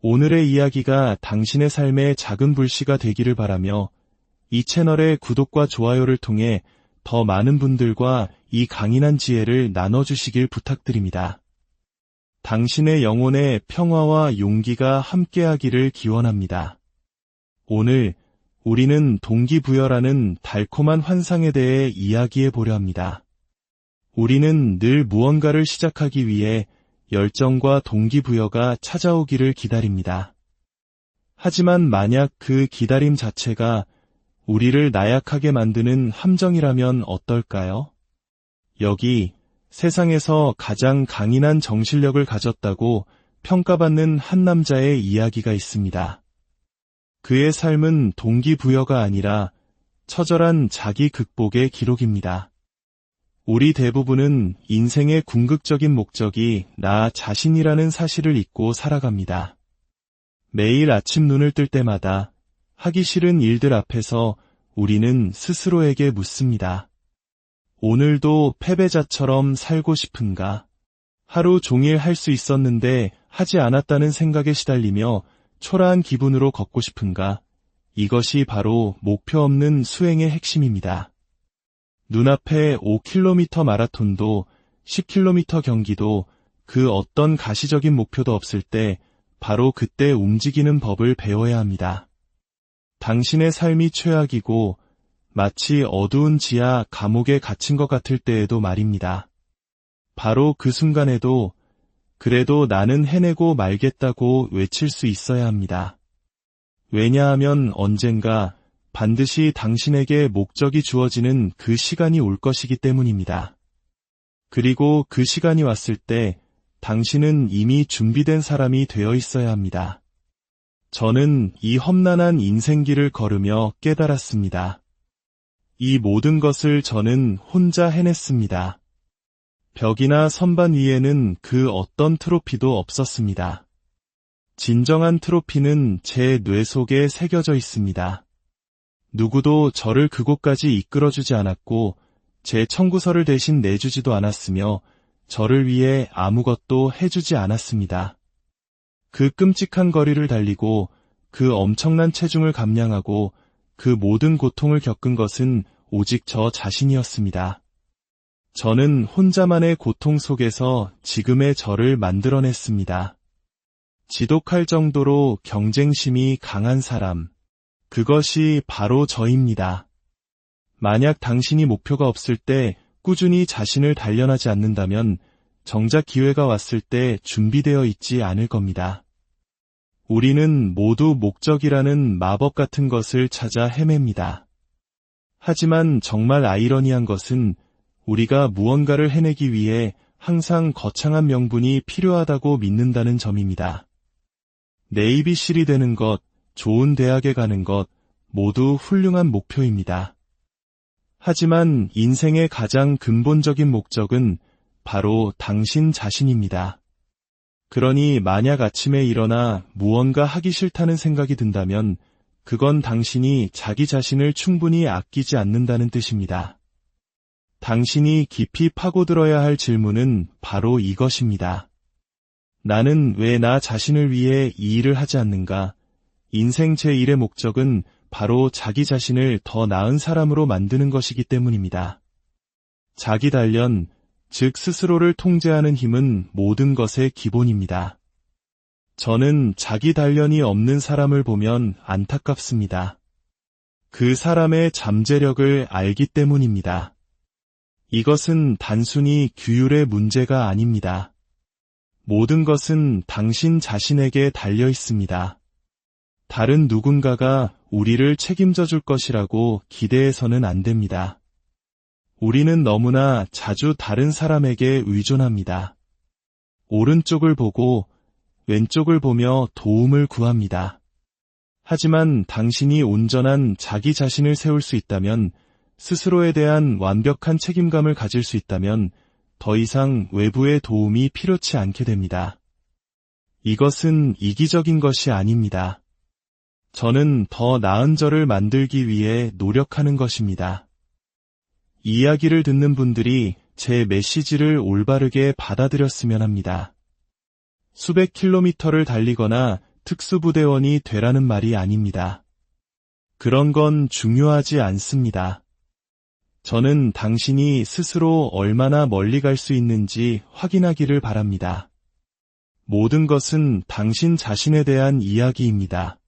오늘의 이야기가 당신의 삶의 작은 불씨가 되기를 바라며 이 채널의 구독과 좋아요를 통해 더 많은 분들과 이 강인한 지혜를 나눠주시길 부탁드립니다. 당신의 영혼의 평화와 용기가 함께하기를 기원합니다. 오늘 우리는 동기부여라는 달콤한 환상에 대해 이야기해 보려 합니다. 우리는 늘 무언가를 시작하기 위해 열정과 동기부여가 찾아오기를 기다립니다. 하지만 만약 그 기다림 자체가 우리를 나약하게 만드는 함정이라면 어떨까요? 여기 세상에서 가장 강인한 정신력을 가졌다고 평가받는 한 남자의 이야기가 있습니다. 그의 삶은 동기부여가 아니라 처절한 자기 극복의 기록입니다. 우리 대부분은 인생의 궁극적인 목적이 나 자신이라는 사실을 잊고 살아갑니다. 매일 아침 눈을 뜰 때마다 하기 싫은 일들 앞에서 우리는 스스로에게 묻습니다. 오늘도 패배자처럼 살고 싶은가? 하루 종일 할 수 있었는데 하지 않았다는 생각에 시달리며 초라한 기분으로 걷고 싶은가? 이것이 바로 목표 없는 수행의 핵심입니다. 눈앞에 5km 마라톤도 10km 경기도 그 어떤 가시적인 목표도 없을 때 바로 그때 움직이는 법을 배워야 합니다. 당신의 삶이 최악이고 마치 어두운 지하 감옥에 갇힌 것 같을 때에도 말입니다. 바로 그 순간에도 그래도 나는 해내고 말겠다고 외칠 수 있어야 합니다. 왜냐하면 언젠가 반드시 당신에게 목적이 주어지는 그 시간이 올 것이기 때문입니다. 그리고 그 시간이 왔을 때 당신은 이미 준비된 사람이 되어 있어야 합니다. 저는 이 험난한 인생길을 걸으며 깨달았습니다. 이 모든 것을 저는 혼자 해냈습니다. 벽이나 선반 위에는 그 어떤 트로피도 없었습니다. 진정한 트로피는 제 뇌 속에 새겨져 있습니다. 누구도 저를 그곳까지 이끌어주지 않았고 제 청구서를 대신 내주지도 않았으며 저를 위해 아무것도 해주지 않았습니다. 그 끔찍한 거리를 달리고 그 엄청난 체중을 감량하고 그 모든 고통을 겪은 것은 오직 저 자신이었습니다. 저는 혼자만의 고통 속에서 지금의 저를 만들어냈습니다. 지독할 정도로 경쟁심이 강한 사람, 그것이 바로 저입니다. 만약 당신이 목표가 없을 때 꾸준히 자신을 단련하지 않는다면 정작 기회가 왔을 때 준비되어 있지 않을 겁니다. 우리는 모두 목적이라는 마법 같은 것을 찾아 헤맵니다. 하지만 정말 아이러니한 것은 우리가 무언가를 해내기 위해 항상 거창한 명분이 필요하다고 믿는다는 점입니다. 네이비실이 되는 것, 좋은 대학에 가는 것, 모두 훌륭한 목표입니다. 하지만 인생의 가장 근본적인 목적은 바로 당신 자신입니다. 그러니 만약 아침에 일어나 무언가 하기 싫다는 생각이 든다면 그건 당신이 자기 자신을 충분히 아끼지 않는다는 뜻입니다. 당신이 깊이 파고들어야 할 질문은 바로 이것입니다. 나는 왜 나 자신을 위해 이 일을 하지 않는가? 인생 제1의 목적은 바로 자기 자신을 더 나은 사람으로 만드는 것이기 때문입니다. 자기 단련, 즉 스스로를 통제하는 힘은 모든 것의 기본입니다. 저는 자기 단련이 없는 사람을 보면 안타깝습니다. 그 사람의 잠재력을 알기 때문입니다. 이것은 단순히 규율의 문제가 아닙니다. 모든 것은 당신 자신에게 달려 있습니다. 다른 누군가가 우리를 책임져 줄 것이라고 기대해서는 안 됩니다. 우리는 너무나 자주 다른 사람에게 의존합니다. 오른쪽을 보고 왼쪽을 보며 도움을 구합니다. 하지만 당신이 온전한 자기 자신을 세울 수 있다면, 스스로에 대한 완벽한 책임감을 가질 수 있다면 더 이상 외부의 도움이 필요치 않게 됩니다. 이것은 이기적인 것이 아닙니다. 저는 더 나은 저를 만들기 위해 노력하는 것입니다. 이야기를 듣는 분들이 제 메시지를 올바르게 받아들였으면 합니다. 수백 킬로미터를 달리거나 특수부대원이 되라는 말이 아닙니다. 그런 건 중요하지 않습니다. 저는 당신이 스스로 얼마나 멀리 갈 수 있는지 확인하기를 바랍니다. 모든 것은 당신 자신에 대한 이야기입니다.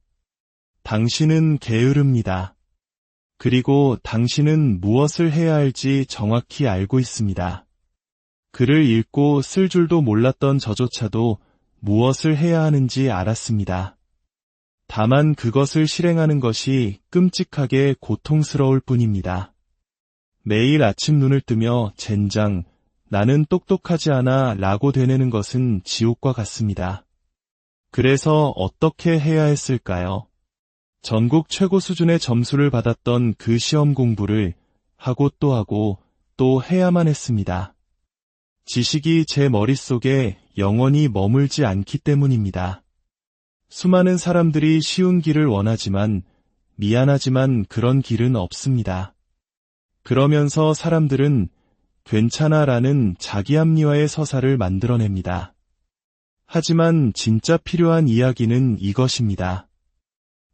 당신은 게으릅니다. 그리고 당신은 무엇을 해야 할지 정확히 알고 있습니다. 글을 읽고 쓸 줄도 몰랐던 저조차도 무엇을 해야 하는지 알았습니다. 다만 그것을 실행하는 것이 끔찍하게 고통스러울 뿐입니다. 매일 아침 눈을 뜨며 젠장, 나는 똑똑하지 않아 라고 되뇌는 것은 지옥과 같습니다. 그래서 어떻게 해야 했을까요? 전국 최고 수준의 점수를 받았던 그 시험 공부를 하고 또 해야만 했습니다. 지식이 제 머릿속에 영원히 머물지 않기 때문입니다. 수많은 사람들이 쉬운 길을 원하지만 미안하지만 그런 길은 없습니다. 그러면서 사람들은 괜찮아 라는 자기합리화의 서사를 만들어냅니다. 하지만 진짜 필요한 이야기는 이것입니다.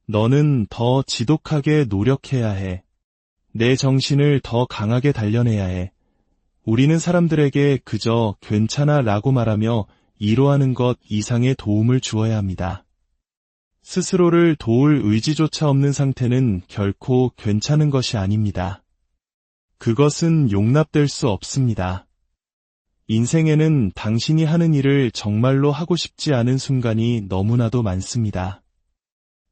너는 더 지독하게 노력해야 해. 내 정신을 더 강하게 단련해야 해. 우리는 사람들에게 그저 괜찮아 라고 말하며 이로하는 것 이상의 도움을 주어야 합니다. 스스로를 도울 의지조차 없는 상태는 결코 괜찮은 것이 아닙니다. 그것은 용납될 수 없습니다. 인생에는 당신이 하는 일을 정말로 하고 싶지 않은 순간이 너무나도 많습니다.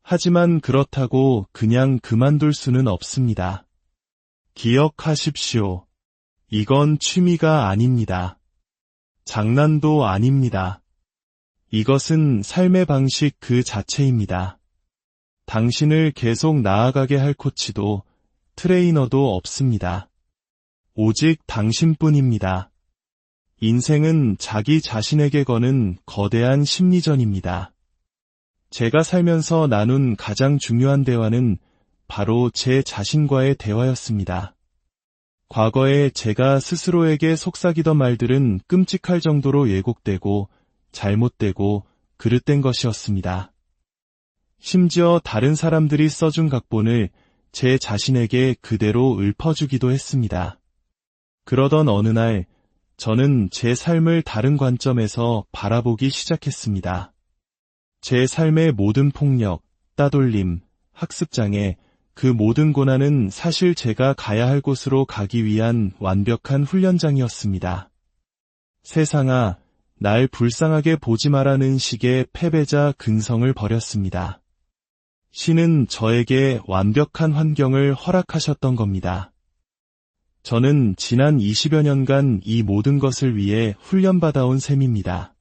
하지만 그렇다고 그냥 그만둘 수는 없습니다. 기억하십시오. 이건 취미가 아닙니다. 장난도 아닙니다. 이것은 삶의 방식 그 자체입니다. 당신을 계속 나아가게 할 코치도 트레이너도 없습니다. 오직 당신뿐입니다. 인생은 자기 자신에게 거는 거대한 심리전입니다. 제가 살면서 나눈 가장 중요한 대화는 바로 제 자신과의 대화였습니다. 과거에 제가 스스로에게 속삭이던 말들은 끔찍할 정도로 왜곡되고 잘못되고 그릇된 것이었습니다. 심지어 다른 사람들이 써준 각본을 제 자신에게 그대로 읊어주기도 했습니다. 그러던 어느 날 저는 제 삶을 다른 관점에서 바라보기 시작했습니다. 제 삶의 모든 폭력, 따돌림, 학습장애, 그 모든 고난은 사실 제가 가야 할 곳으로 가기 위한 완벽한 훈련장이었습니다. 세상아, 날 불쌍하게 보지 마라는 식의 패배자 근성을 버렸습니다. 신은 저에게 완벽한 환경을 허락하셨던 겁니다. 저는 지난 20여 년간 이 모든 것을 위해 훈련받아온 셈입니다.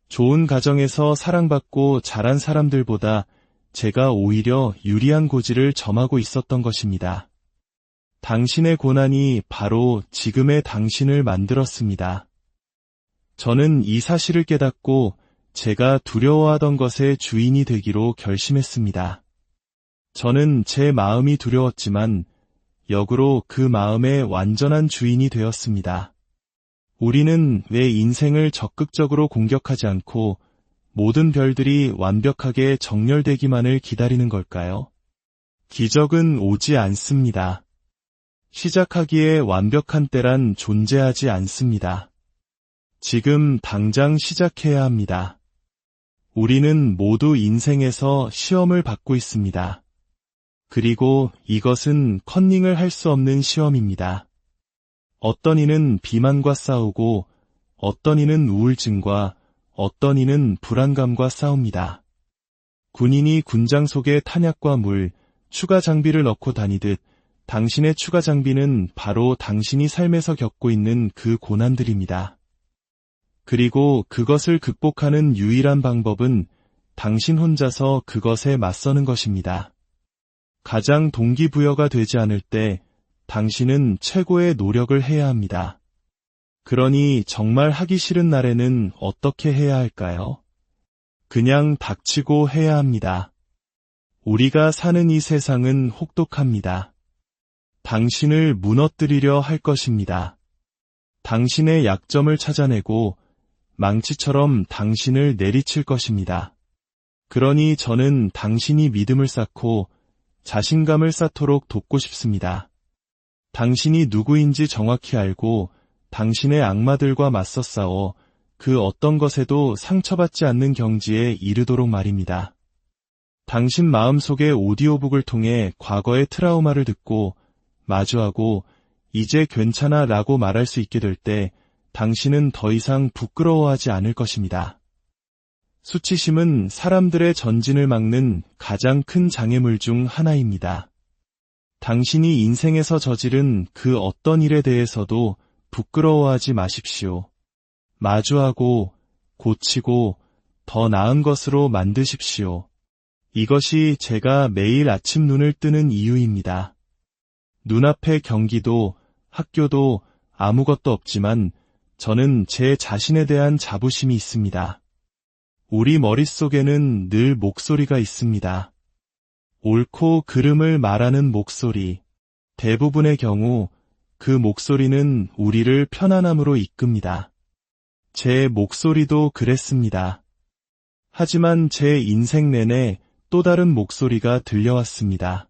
좋은 가정에서 사랑받고 자란 사람들보다 제가 오히려 유리한 고지를 점하고 있었던 것입니다. 당신의 고난이 바로 지금의 당신을 만들었습니다. 저는 이 사실을 깨닫고 제가 두려워하던 것의 주인이 되기로 결심했습니다. 저는 제 마음이 두려웠지만 역으로 그 마음의 완전한 주인이 되었습니다. 우리는 왜 인생을 적극적으로 공격하지 않고 모든 별들이 완벽하게 정렬되기만을 기다리는 걸까요? 기적은 오지 않습니다. 시작하기에 완벽한 때란 존재하지 않습니다. 지금 당장 시작해야 합니다. 우리는 모두 인생에서 시험을 받고 있습니다. 그리고 이것은 컨닝을 할 수 없는 시험입니다. 어떤 이는 비만과 싸우고 어떤 이는 우울증과 어떤 이는 불안감과 싸웁니다. 군인이 군장 속에 탄약과 물, 추가 장비를 넣고 다니듯 당신의 추가 장비는 바로 당신이 삶에서 겪고 있는 그 고난들입니다. 그리고 그것을 극복하는 유일한 방법은 당신 혼자서 그것에 맞서는 것입니다. 가장 동기부여가 되지 않을 때 당신은 최고의 노력을 해야 합니다. 그러니 정말 하기 싫은 날에는 어떻게 해야 할까요? 그냥 닥치고 해야 합니다. 우리가 사는 이 세상은 혹독합니다. 당신을 무너뜨리려 할 것입니다. 당신의 약점을 찾아내고 망치처럼 당신을 내리칠 것입니다. 그러니 저는 당신이 믿음을 쌓고 자신감을 쌓도록 돕고 싶습니다. 당신이 누구인지 정확히 알고 당신의 악마들과 맞서 싸워 그 어떤 것에도 상처받지 않는 경지에 이르도록 말입니다. 당신 마음속의 오디오북을 통해 과거의 트라우마를 듣고 마주하고 이제 괜찮아 라고 말할 수 있게 될 때 당신은 더 이상 부끄러워하지 않을 것입니다. 수치심은 사람들의 전진을 막는 가장 큰 장애물 중 하나입니다. 당신이 인생에서 저지른 그 어떤 일에 대해서도 부끄러워하지 마십시오. 마주하고 고치고 더 나은 것으로 만드십시오. 이것이 제가 매일 아침 눈을 뜨는 이유입니다. 눈앞에 경기도, 학교도 아무것도 없지만 저는 제 자신에 대한 자부심이 있습니다. 우리 머릿속에는 늘 목소리가 있습니다. 옳고 그름을 말하는 목소리. 대부분의 경우 그 목소리는 우리를 편안함으로 이끕니다. 제 목소리도 그랬습니다. 하지만 제 인생 내내 또 다른 목소리가 들려왔습니다.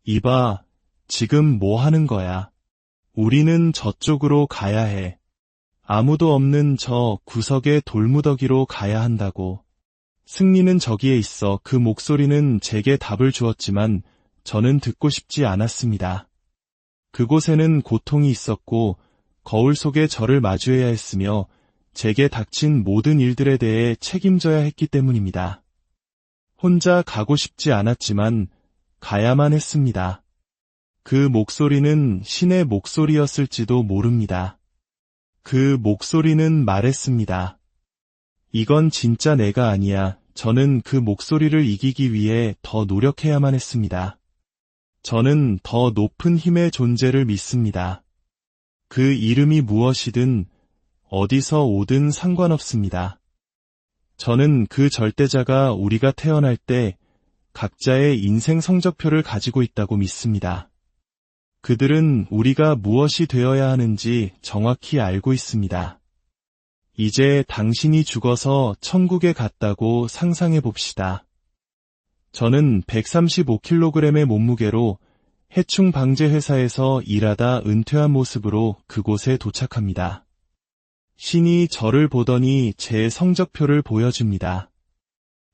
이봐, 지금 뭐 하는 거야? 우리는 저쪽으로 가야 해. 아무도 없는 저 구석의 돌무더기로 가야 한다고. 승리는 저기에 있어. 그 목소리는 제게 답을 주었지만 저는 듣고 싶지 않았습니다. 그곳에는 고통이 있었고 거울 속에 저를 마주해야 했으며 제게 닥친 모든 일들에 대해 책임져야 했기 때문입니다. 혼자 가고 싶지 않았지만 가야만 했습니다. 그 목소리는 신의 목소리였을지도 모릅니다. 그 목소리는 말했습니다. 이건 진짜 내가 아니야. 저는 그 목소리를 이기기 위해 더 노력해야만 했습니다. 저는 더 높은 힘의 존재를 믿습니다. 그 이름이 무엇이든 어디서 오든 상관없습니다. 저는 그 절대자가 우리가 태어날 때 각자의 인생 성적표를 가지고 있다고 믿습니다. 그들은 우리가 무엇이 되어야 하는지 정확히 알고 있습니다. 이제 당신이 죽어서 천국에 갔다고 상상해 봅시다. 저는 135kg의 몸무게로 해충 방제 회사에서 일하다 은퇴한 모습으로 그곳에 도착합니다. 신이 저를 보더니 제 성적표를 보여줍니다.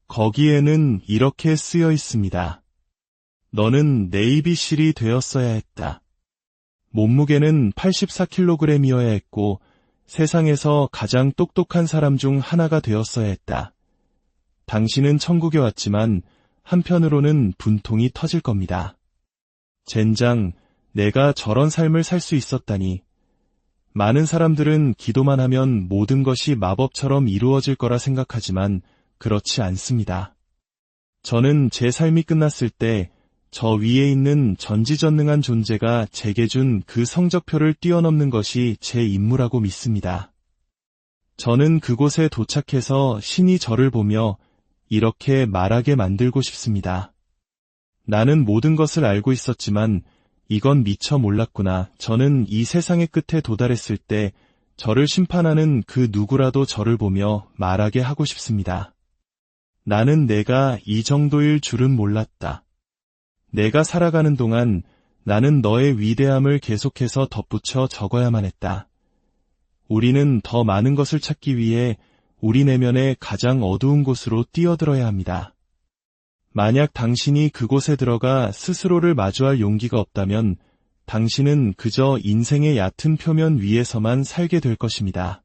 거기에는 이렇게 쓰여 있습니다. 너는 네이비실이 되었어야 했다. 몸무게는 84kg이어야 했고 세상에서 가장 똑똑한 사람 중 하나가 되었어야 했다. 당신은 천국에 왔지만 한편으로는 분통이 터질 겁니다. 젠장, 내가 저런 삶을 살 수 있었다니. 많은 사람들은 기도만 하면 모든 것이 마법처럼 이루어질 거라 생각하지만 그렇지 않습니다. 저는 제 삶이 끝났을 때 저 위에 있는 전지전능한 존재가 제게 준 그 성적표를 뛰어넘는 것이 제 임무라고 믿습니다. 저는 그곳에 도착해서 신이 저를 보며 이렇게 말하게 만들고 싶습니다. 나는 모든 것을 알고 있었지만 이건 미처 몰랐구나. 저는 이 세상의 끝에 도달했을 때 저를 심판하는 그 누구라도 저를 보며 말하게 하고 싶습니다. 나는 내가 이 정도일 줄은 몰랐다. 내가 살아가는 동안 나는 너의 위대함을 계속해서 덧붙여 적어야만 했다. 우리는 더 많은 것을 찾기 위해 우리 내면의 가장 어두운 곳으로 뛰어들어야 합니다. 만약 당신이 그곳에 들어가 스스로를 마주할 용기가 없다면 당신은 그저 인생의 얕은 표면 위에서만 살게 될 것입니다.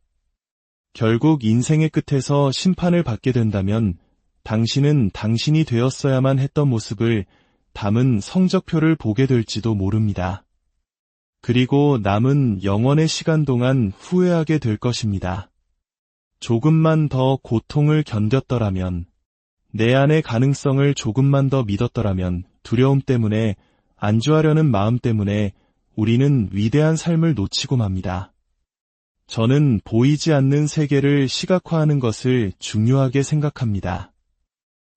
결국 인생의 끝에서 심판을 받게 된다면 당신은 당신이 되었어야만 했던 모습을 담은 성적표를 보게 될지도 모릅니다. 그리고 남은 영원의 시간 동안 후회하게 될 것입니다. 조금만 더 고통을 견뎠더라면, 내 안의 가능성을 조금만 더 믿었더라면, 두려움 때문에, 안주하려는 마음 때문에 우리는 위대한 삶을 놓치고 맙니다. 저는 보이지 않는 세계를 시각화하는 것을 중요하게 생각합니다.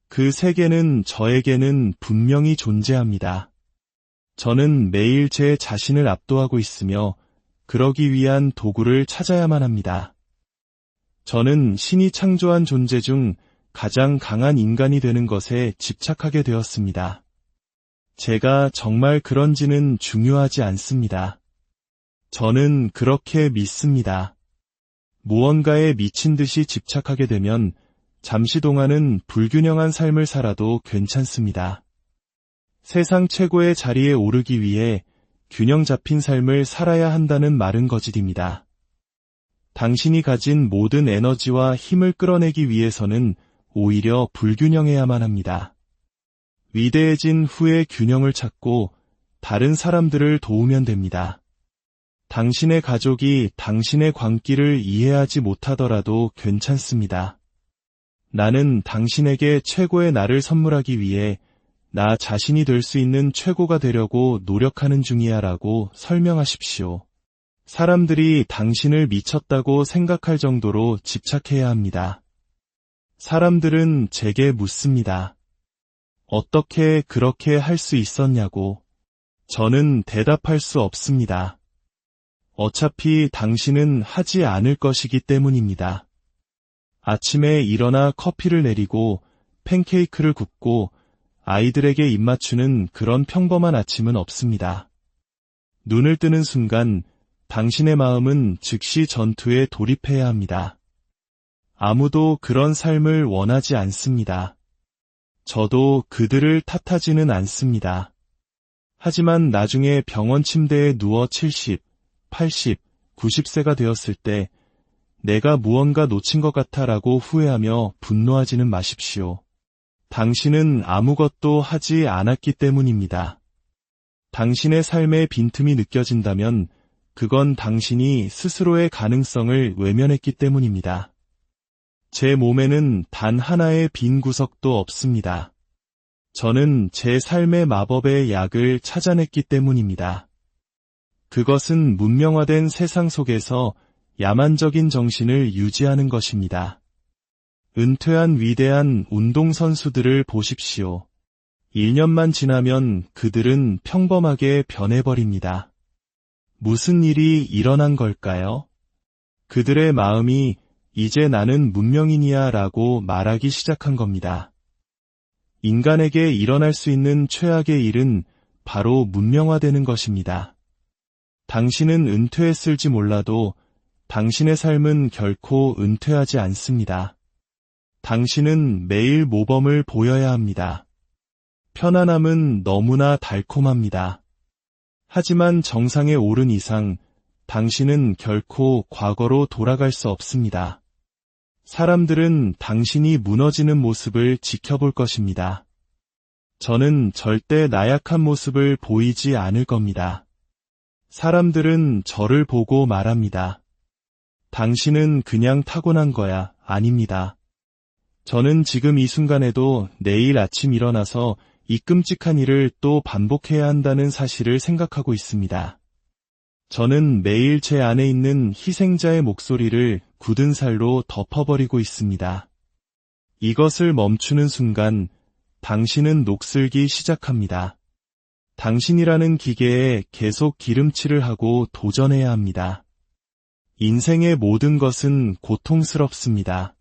그 세계는 저에게는 분명히 존재합니다. 저는 매일 제 자신을 압도하고 있으며 그러기 위한 도구를 찾아야만 합니다. 저는 신이 창조한 존재 중 가장 강한 인간이 되는 것에 집착하게 되었습니다. 제가 정말 그런지는 중요하지 않습니다. 저는 그렇게 믿습니다. 무언가에 미친 듯이 집착하게 되면 잠시 동안은 불균형한 삶을 살아도 괜찮습니다. 세상 최고의 자리에 오르기 위해 균형 잡힌 삶을 살아야 한다는 말은 거짓입니다. 당신이 가진 모든 에너지와 힘을 끌어내기 위해서는 오히려 불균형해야만 합니다. 위대해진 후에 균형을 찾고 다른 사람들을 도우면 됩니다. 당신의 가족이 당신의 광기를 이해하지 못하더라도 괜찮습니다. 나는 당신에게 최고의 나를 선물하기 위해 나 자신이 될 수 있는 최고가 되려고 노력하는 중이야 라고 설명하십시오. 사람들이 당신을 미쳤다고 생각할 정도로 집착해야 합니다. 사람들은 제게 묻습니다. 어떻게 그렇게 할 수 있었냐고. 저는 대답할 수 없습니다. 어차피 당신은 하지 않을 것이기 때문입니다. 아침에 일어나 커피를 내리고 팬케이크를 굽고 아이들에게 입맞추는 그런 평범한 아침은 없습니다. 눈을 뜨는 순간 당신의 마음은 즉시 전투에 돌입해야 합니다. 아무도 그런 삶을 원하지 않습니다. 저도 그들을 탓하지는 않습니다. 하지만 나중에 병원 침대에 누워 70, 80, 90세가 되었을 때 내가 무언가 놓친 것 같아라고 후회하며 분노하지는 마십시오. 당신은 아무것도 하지 않았기 때문입니다. 당신의 삶에 빈틈이 느껴진다면 그건 당신이 스스로의 가능성을 외면했기 때문입니다. 제 몸에는 단 하나의 빈 구석도 없습니다. 저는 제 삶의 마법의 약을 찾아냈기 때문입니다. 그것은 문명화된 세상 속에서 야만적인 정신을 유지하는 것입니다. 은퇴한 위대한 운동선수들을 보십시오. 1년만 지나면 그들은 평범하게 변해버립니다. 무슨 일이 일어난 걸까요? 그들의 마음이 이제 나는 문명인이야 라고 말하기 시작한 겁니다. 인간에게 일어날 수 있는 최악의 일은 바로 문명화되는 것입니다. 당신은 은퇴했을지 몰라도 당신의 삶은 결코 은퇴하지 않습니다. 당신은 매일 모범을 보여야 합니다. 편안함은 너무나 달콤합니다. 하지만 정상에 오른 이상 당신은 결코 과거로 돌아갈 수 없습니다. 사람들은 당신이 무너지는 모습을 지켜볼 것입니다. 저는 절대 나약한 모습을 보이지 않을 겁니다. 사람들은 저를 보고 말합니다. 당신은 그냥 타고난 거야. 아닙니다. 저는 지금 이 순간에도 내일 아침 일어나서 이 끔찍한 일을 또 반복해야 한다는 사실을 생각하고 있습니다. 저는 매일 제 안에 있는 희생자의 목소리를 굳은 살로 덮어버리고 있습니다. 이것을 멈추는 순간 당신은 녹슬기 시작합니다. 당신이라는 기계에 계속 기름칠을 하고 도전해야 합니다. 인생의 모든 것은 고통스럽습니다.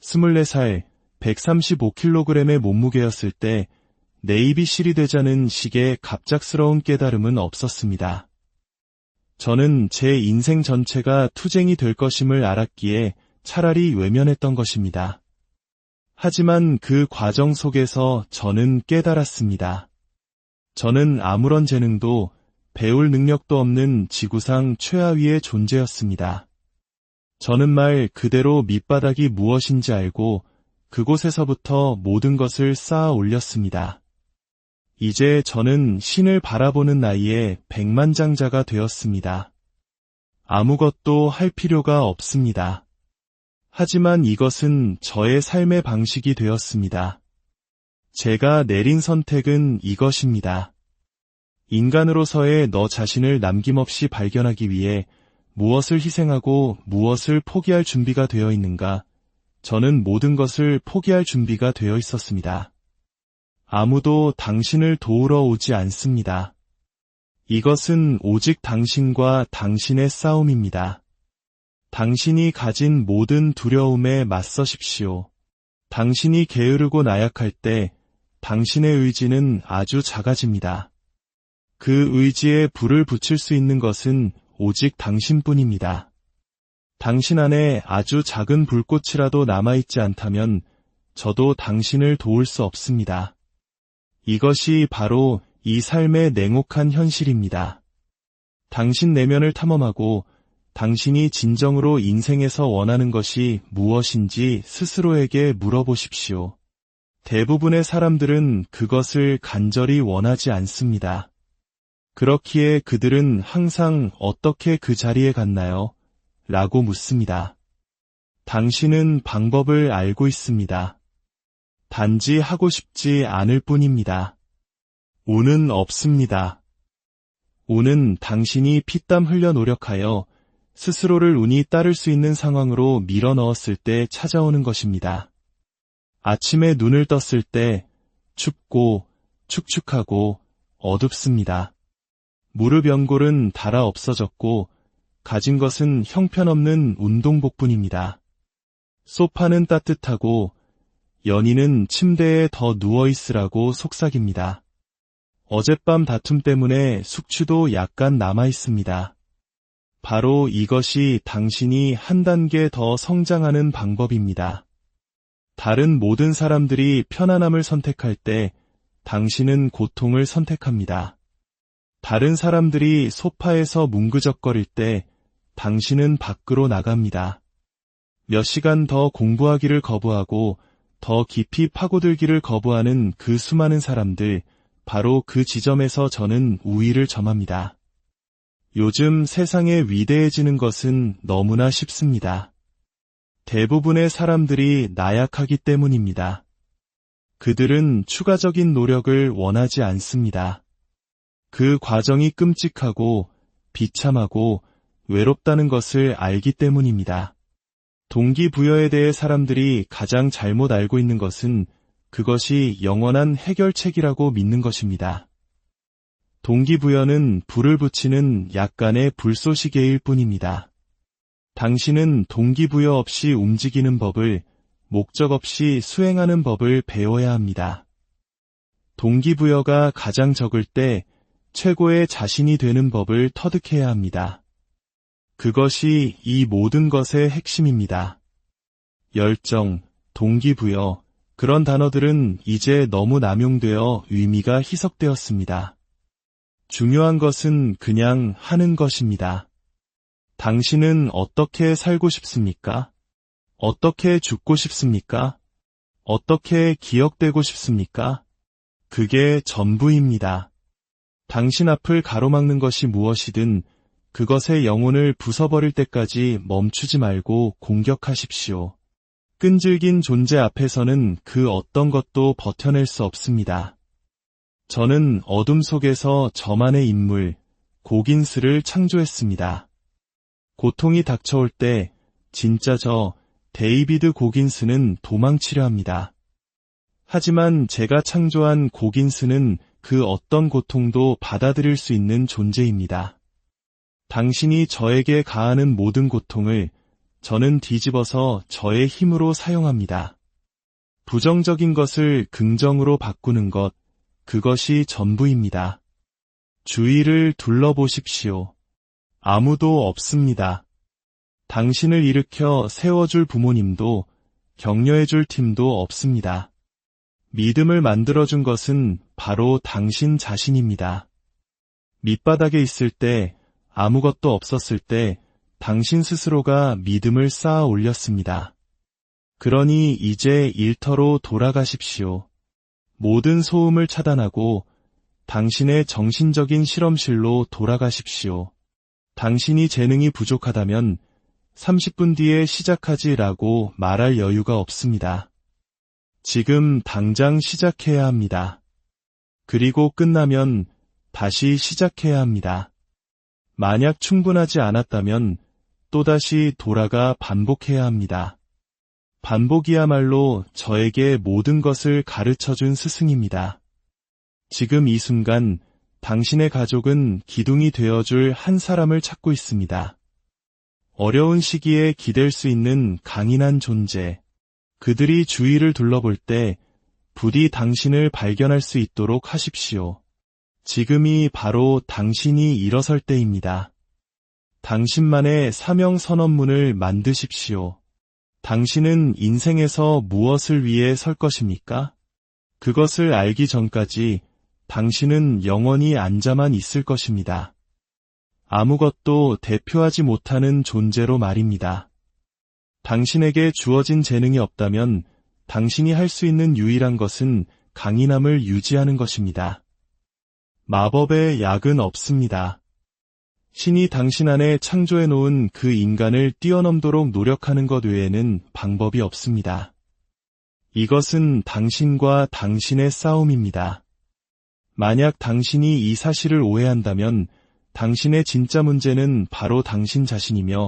24살, 135kg의 몸무게였을 때 네이비실이 되자는 식의 갑작스러운 깨달음은 없었습니다. 저는 제 인생 전체가 투쟁이 될 것임을 알았기에 차라리 외면했던 것입니다. 하지만 그 과정 속에서 저는 깨달았습니다. 저는 아무런 재능도 배울 능력도 없는 지구상 최하위의 존재였습니다. 저는 말 그대로 밑바닥이 무엇인지 알고 그곳에서부터 모든 것을 쌓아 올렸습니다. 이제 저는 신을 바라보는 나이에 백만장자가 되었습니다. 아무것도 할 필요가 없습니다. 하지만 이것은 저의 삶의 방식이 되었습니다. 제가 내린 선택은 이것입니다. 인간으로서의 너 자신을 남김없이 발견하기 위해 무엇을 희생하고 무엇을 포기할 준비가 되어 있는가? 저는 모든 것을 포기할 준비가 되어 있었습니다. 아무도 당신을 도우러 오지 않습니다. 이것은 오직 당신과 당신의 싸움입니다. 당신이 가진 모든 두려움에 맞서십시오. 당신이 게으르고 나약할 때 당신의 의지는 아주 작아집니다. 그 의지에 불을 붙일 수 있는 것은 오직 당신뿐입니다. 당신 안에 아주 작은 불꽃이라도 남아있지 않다면 저도 당신을 도울 수 없습니다. 이것이 바로 이 삶의 냉혹한 현실입니다. 당신 내면을 탐험하고 당신이 진정으로 인생에서 원하는 것이 무엇인지 스스로에게 물어보십시오. 대부분의 사람들은 그것을 간절히 원하지 않습니다. 그렇기에 그들은 항상 어떻게 그 자리에 갔나요? 라고 묻습니다. 당신은 방법을 알고 있습니다. 단지 하고 싶지 않을 뿐입니다. 운은 없습니다. 운은 당신이 피땀 흘려 노력하여 스스로를 운이 따를 수 있는 상황으로 밀어 넣었을 때 찾아오는 것입니다. 아침에 눈을 떴을 때 춥고 축축하고 어둡습니다. 무릎 연골은 닳아 없어졌고 가진 것은 형편없는 운동복뿐입니다. 소파는 따뜻하고 연인은 침대에 더 누워있으라고 속삭입니다. 어젯밤 다툼 때문에 숙취도 약간 남아있습니다. 바로 이것이 당신이 한 단계 더 성장하는 방법입니다. 다른 모든 사람들이 편안함을 선택할 때 당신은 고통을 선택합니다. 다른 사람들이 소파에서 뭉그적거릴 때 당신은 밖으로 나갑니다. 몇 시간 더 공부하기를 거부하고 더 깊이 파고들기를 거부하는 그 수많은 사람들, 바로 그 지점에서 저는 우위를 점합니다. 요즘 세상에 위대해지는 것은 너무나 쉽습니다. 대부분의 사람들이 나약하기 때문입니다. 그들은 추가적인 노력을 원하지 않습니다. 그 과정이 끔찍하고 비참하고 외롭다는 것을 알기 때문입니다. 동기부여에 대해 사람들이 가장 잘못 알고 있는 것은 그것이 영원한 해결책이라고 믿는 것입니다. 동기부여는 불을 붙이는 약간의 불쏘시개일 뿐입니다. 당신은 동기부여 없이 움직이는 법을, 목적 없이 수행하는 법을 배워야 합니다. 동기부여가 가장 적을 때 최고의 자신이 되는 법을 터득해야 합니다. 그것이 이 모든 것의 핵심입니다. 열정, 동기부여, 그런 단어들은 이제 너무 남용되어 의미가 희석되었습니다. 중요한 것은 그냥 하는 것입니다. 당신은 어떻게 살고 싶습니까? 어떻게 죽고 싶습니까? 어떻게 기억되고 싶습니까? 그게 전부입니다. 당신 앞을 가로막는 것이 무엇이든 그것의 영혼을 부숴버릴 때까지 멈추지 말고 공격하십시오. 끈질긴 존재 앞에서는 그 어떤 것도 버텨낼 수 없습니다. 저는 어둠 속에서 저만의 인물, 고긴스를 창조했습니다. 고통이 닥쳐올 때 진짜 저 데이비드 고긴스는 도망치려 합니다. 하지만 제가 창조한 고긴스는 그 어떤 고통도 받아들일 수 있는 존재입니다. 당신이 저에게 가하는 모든 고통을 저는 뒤집어서 저의 힘으로 사용합니다. 부정적인 것을 긍정으로 바꾸는 것, 그것이 전부입니다. 주위를 둘러보십시오. 아무도 없습니다. 당신을 일으켜 세워줄 부모님도 격려해줄 팀도 없습니다. 믿음을 만들어준 것은 바로 당신 자신입니다. 밑바닥에 있을 때, 아무것도 없었을 때 당신 스스로가 믿음을 쌓아 올렸습니다. 그러니 이제 일터로 돌아가십시오. 모든 소음을 차단하고 당신의 정신적인 실험실로 돌아가십시오. 당신이 재능이 부족하다면 30분 뒤에 시작하지라고 말할 여유가 없습니다. 지금 당장 시작해야 합니다. 그리고 끝나면 다시 시작해야 합니다. 만약 충분하지 않았다면 또다시 돌아가 반복해야 합니다. 반복이야말로 저에게 모든 것을 가르쳐준 스승입니다. 지금 이 순간 당신의 가족은 기둥이 되어줄 한 사람을 찾고 있습니다. 어려운 시기에 기댈 수 있는 강인한 존재, 그들이 주위를 둘러볼 때 부디 당신을 발견할 수 있도록 하십시오. 지금이 바로 당신이 일어설 때입니다. 당신만의 사명 선언문을 만드십시오. 당신은 인생에서 무엇을 위해 설 것입니까? 그것을 알기 전까지 당신은 영원히 앉아만 있을 것입니다. 아무것도 대표하지 못하는 존재로 말입니다. 당신에게 주어진 재능이 없다면 당신이 할 수 있는 유일한 것은 강인함을 유지하는 것입니다. 마법의 약은 없습니다. 신이 당신 안에 창조해 놓은 그 인간을 뛰어넘도록 노력하는 것 외에는 방법이 없습니다. 이것은 당신과 당신의 싸움입니다. 만약 당신이 이 사실을 오해한다면 당신의 진짜 문제는 바로 당신 자신이며